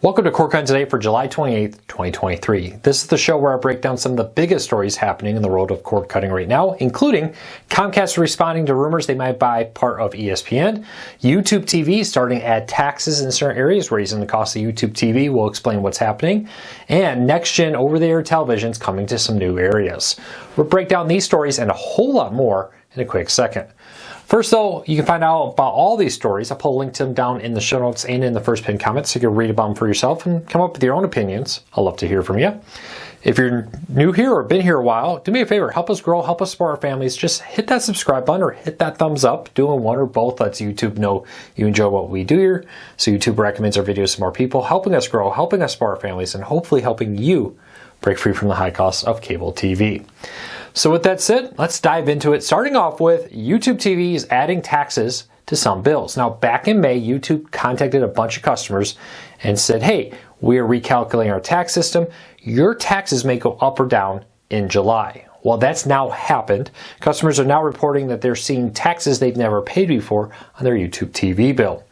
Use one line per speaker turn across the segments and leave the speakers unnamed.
Welcome to Cord Cutting Today for July 28th, 2023. This is the show where I break down some of the biggest stories happening in the world of cord cutting right now, including Comcast responding to rumors they might buy part of ESPN, YouTube TV starting to add taxes in certain areas, raising the cost of YouTube TV. We'll explain what's happening, and next-gen over-the-air televisions coming to some new areas. We'll break down these stories and a whole lot more in a quick second. First though, you can find out about all these stories. I'll put a link to them down in the show notes and in the first pinned comment so you can read about them for yourself and come up with your own opinions. I'd love to hear from you. If you're new here or been here a while, do me a favor, help us grow, help us support our families. Just hit that subscribe button or hit that thumbs up. Doing one or both lets YouTube know you enjoy what we do here. So YouTube recommends our videos to more people, helping us grow, helping us support our families, and hopefully helping you break free from the high costs of cable TV. So with that said, let's dive into it. Starting off with YouTube TV is adding taxes to some bills. Now, back in May, YouTube contacted a bunch of customers and said, hey, we are recalculating our tax system. Your taxes may go up or down in July. Well, that's now happened. Customers are now reporting that they're seeing taxes they've never paid before on their YouTube TV bill.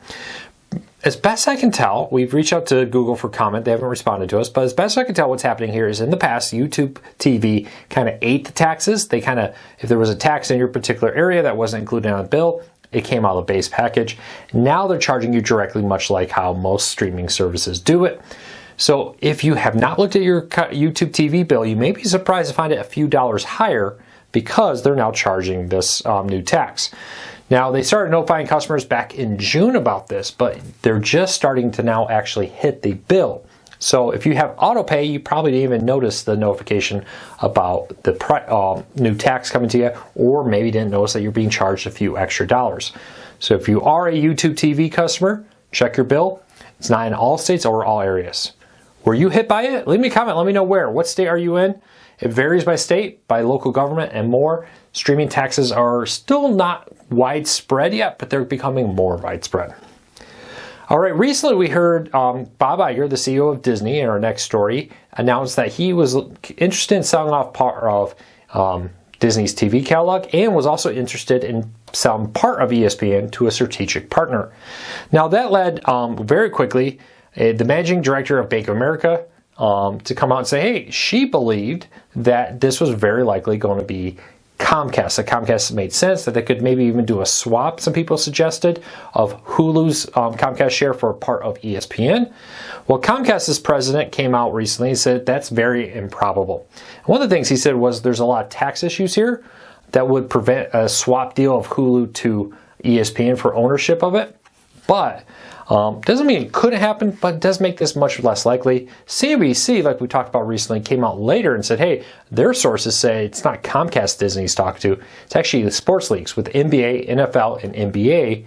As best I can tell, we've reached out to Google for comment. They haven't responded to us, but as best I can tell, what's happening here is in the past, YouTube TV kind of ate the taxes. They kind of, if there was a tax in your particular area that wasn't included on the bill, it came out of the base package. Now they're charging you directly, much like how most streaming services do it. So if you have not looked at your YouTube TV bill, you may be surprised to find it a few dollars higher because they're now charging this new tax. Now, they started notifying customers back in June about this, but they're just starting to now actually hit the bill. So if you have auto pay, you probably didn't even notice the notification about the new tax coming to you, or maybe didn't notice that you're being charged a few extra dollars. So if you are a YouTube TV customer, check your bill. It's not in all states or all areas. Were you hit by it? Leave me a comment. Let me know where. What state are you in? It varies by state, by local government, and more. Streaming taxes are still not widespread yet, but they're becoming more widespread. All right, recently we heard Bob Iger, the CEO of Disney, in our next story, announced that he was interested in selling off part of Disney's TV catalog and was also interested in selling part of ESPN to a strategic partner. Now that led very quickly the managing director of Bank of America to come out and say, hey, she believed that this was very likely going to be Comcast. That Comcast made sense, that they could maybe even do a swap, some people suggested, of Hulu's Comcast share for a part of ESPN. Well, Comcast's president came out recently and said that's very improbable. One of the things he said was there's a lot of tax issues here that would prevent a swap deal of Hulu to ESPN for ownership of it. But doesn't mean it couldn't happen, but it does make this much less likely. CNBC, like we talked about recently, came out later and said, hey, their sources say it's not Comcast Disney's talking to, it's actually the sports leagues with NBA, NFL, and NBA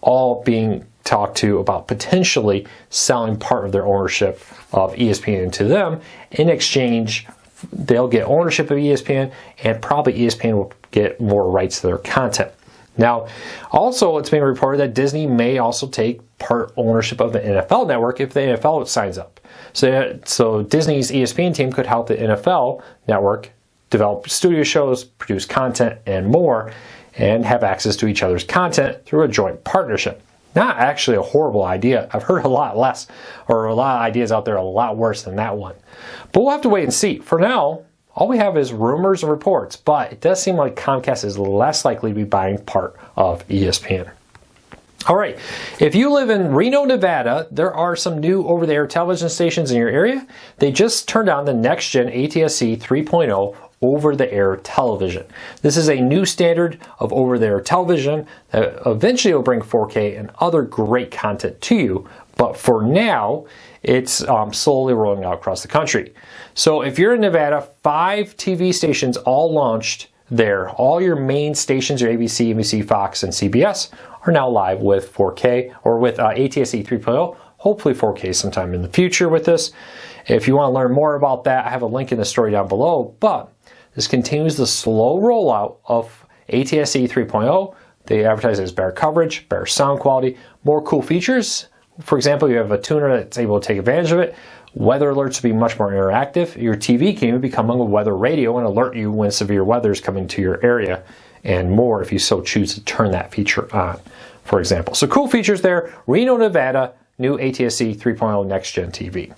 all being talked to about potentially selling part of their ownership of ESPN to them. In exchange, they'll get ownership of ESPN, and probably ESPN will get more rights to their content. Now, also it's being reported that Disney may also take part ownership of the NFL network if the NFL signs up. So Disney's ESPN team could help the NFL network develop studio shows, produce content, and more, and have access to each other's content through a joint partnership. Not actually a horrible idea. I've heard a lot less, or a lot of ideas out there a lot worse than that one. But we'll have to wait and see. For now, all we have is rumors and reports, but it does seem like Comcast is less likely to be buying part of ESPN. All right, if you live in Reno, Nevada, there are some new over-the-air television stations in your area. They just turned on the next-gen ATSC 3.0 over-the-air television. This is a new standard of over-the-air television that eventually will bring 4K and other great content to you, but for now, it's slowly rolling out across the country. So if you're in Nevada, 5 TV stations all launched there. All your main stations, your ABC, NBC, Fox, and CBS, are now live with 4K or with ATSC 3.0. Hopefully 4K sometime in the future with this. If you want to learn more about that, I have a link in the story down below. But this continues the slow rollout of ATSC 3.0. They advertise it as better coverage, better sound quality, more cool features. For example, you have a tuner that's able to take advantage of it. Weather alerts will be much more interactive. Your TV can even become a weather radio and alert you when severe weather is coming to your area, and more if you so choose to turn that feature on, for example. So cool features there. Reno, Nevada, new ATSC 3.0 next-gen TV.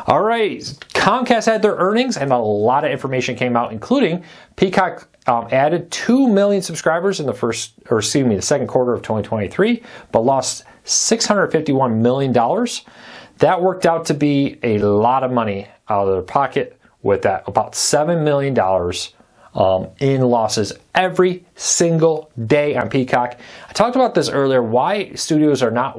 All right, Comcast had their earnings and a lot of information came out, including Peacock added 2 million subscribers in the second quarter of 2023, but lost $651 million. That worked out to be a lot of money out of their pocket, with that about $7 million in losses every single day on Peacock. I talked about this earlier, why studios are not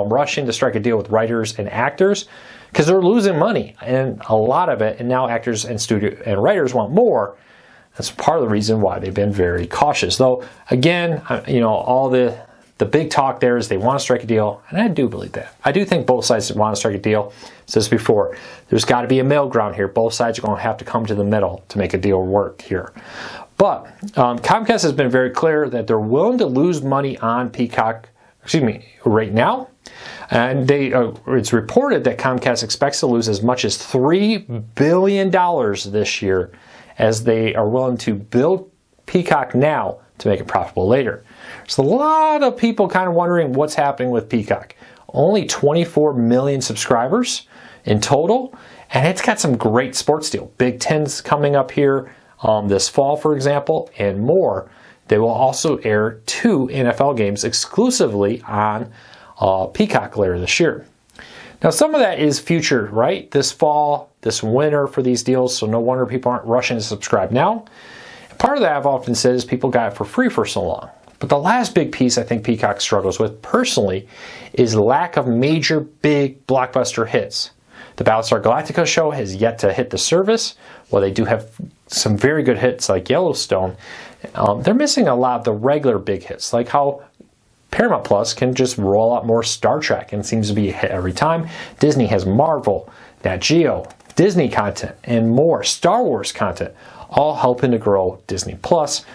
rushing to strike a deal with writers and actors, because they're losing money, and a lot of it, and now actors and studio and writers want more. That's part of the reason why they've been very cautious. Though, again, all the big talk there is they want to strike a deal, and I do believe that. I do think both sides want to strike a deal. Says before, there's got to be a middle ground here. Both sides are going to have to come to the middle to make a deal work here. But Comcast has been very clear that they're willing to lose money on Peacock, right now. And it's reported that Comcast expects to lose as much as $3 billion this year, as they are willing to build Peacock now to make it profitable later. There's a lot of people kind of wondering what's happening with Peacock. Only 24 million subscribers in total, and it's got some great sports deals. Big Ten's coming up here this fall, for example, and more. They will also air 2 NFL games exclusively on Peacock later this year. Now, some of that is future, right? This fall, this winter for these deals, so no wonder people aren't rushing to subscribe now. Part of that, I've often said, is people got it for free for so long. But the last big piece I think Peacock struggles with personally is lack of major big blockbuster hits. The Battlestar Galactica show has yet to hit the service. While they do have some very good hits like Yellowstone, they're missing a lot of the regular big hits, like how Paramount Plus can just roll out more Star Trek and seems to be a hit every time. Disney has Marvel, Nat Geo, Disney content, and more Star Wars content, all helping to grow Disney Plus.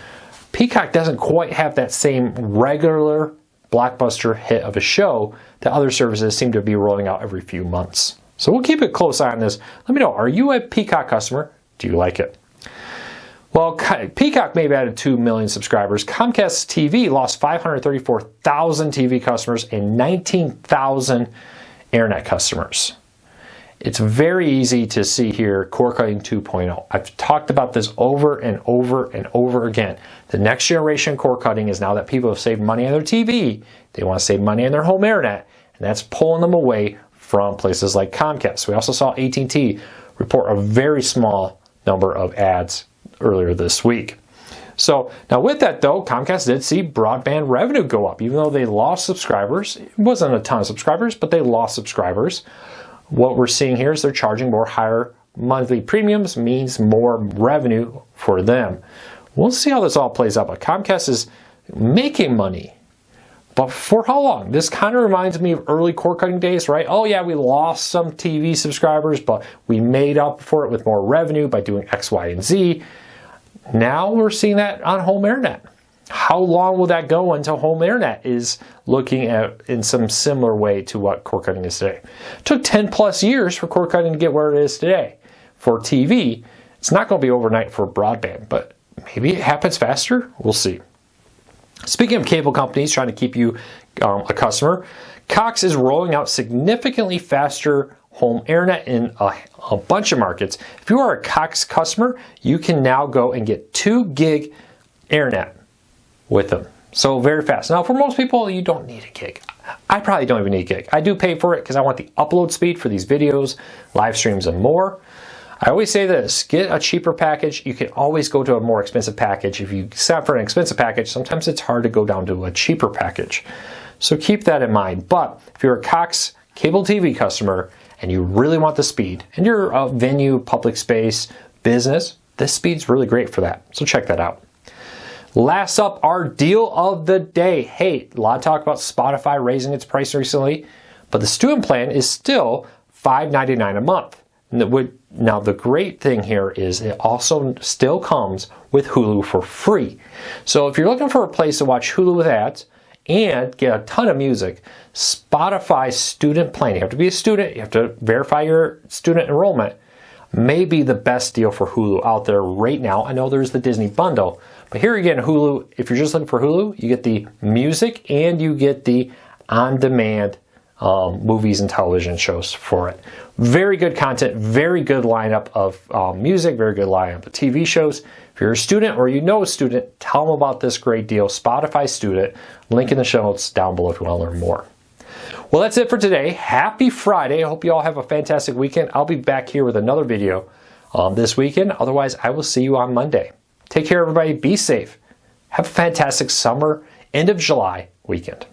Peacock doesn't quite have that same regular blockbuster hit of a show that other services seem to be rolling out every few months. So we'll keep a close eye on this. Let me know, are you a Peacock customer? Do you like it? Well, Peacock may have added 2 million subscribers. Comcast TV lost 534,000 TV customers and 19,000 internet customers. It's very easy to see here cord cutting 2.0. I've talked about this over and over and over again. The next generation cord cutting is now that people have saved money on their TV, they want to save money on their home internet, and that's pulling them away from places like Comcast. We also saw AT&T report a very small number of ads earlier this week. So now with that though, Comcast did see broadband revenue go up, even though they lost subscribers. It wasn't a ton of subscribers, but they lost subscribers. What we're seeing here is they're charging more higher monthly premiums, means more revenue for them. We'll see how this all plays out, but Comcast is making money. But for how long? This kind of reminds me of early cord cutting days, right? Oh yeah, we lost some TV subscribers, but we made up for it with more revenue by doing X, Y, and Z. Now we're seeing that on home internet. How long will that go until home internet is looking at in some similar way to what cord cutting is today? It took 10 plus years for cord cutting to get where it is today. For TV, it's not going to be overnight for broadband, but maybe it happens faster. We'll see. Speaking of cable companies trying to keep you a customer, Cox is rolling out significantly faster home internet in a bunch of markets. If you are a Cox customer, you can now go and get 2 gig internet with them. So very fast. Now for most people, you don't need a gig. I probably don't even need a gig. I do pay for it because I want the upload speed for these videos, live streams, and more. I always say this, get a cheaper package. You can always go to a more expensive package. If you sign up for an expensive package, sometimes it's hard to go down to a cheaper package. So keep that in mind. But if you're a Cox cable TV customer and you really want the speed, and you're a venue, public space, business, this speed's really great for that. So check that out. Last up, our deal of the day. Hey, a lot of talk about Spotify raising its price recently, but the student plan is still $5.99 a month. Now, the great thing here is it also still comes with Hulu for free. So if you're looking for a place to watch Hulu with ads and get a ton of music, Spotify student plan, you have to be a student, you have to verify your student enrollment, may be the best deal for Hulu out there right now. I know there's the Disney bundle, but here again, Hulu, if you're just looking for Hulu, you get the music and you get the on-demand movies and television shows for it. Very good content, very good lineup of music, very good lineup of TV shows. If you're a student or you know a student, tell them about this great deal. Spotify Student, link in the show notes down below if you want to learn more. Well, that's it for today. Happy Friday. I hope you all have a fantastic weekend. I'll be back here with another video this weekend. Otherwise, I will see you on Monday. Take care, everybody. Be safe. Have a fantastic summer, end of July weekend.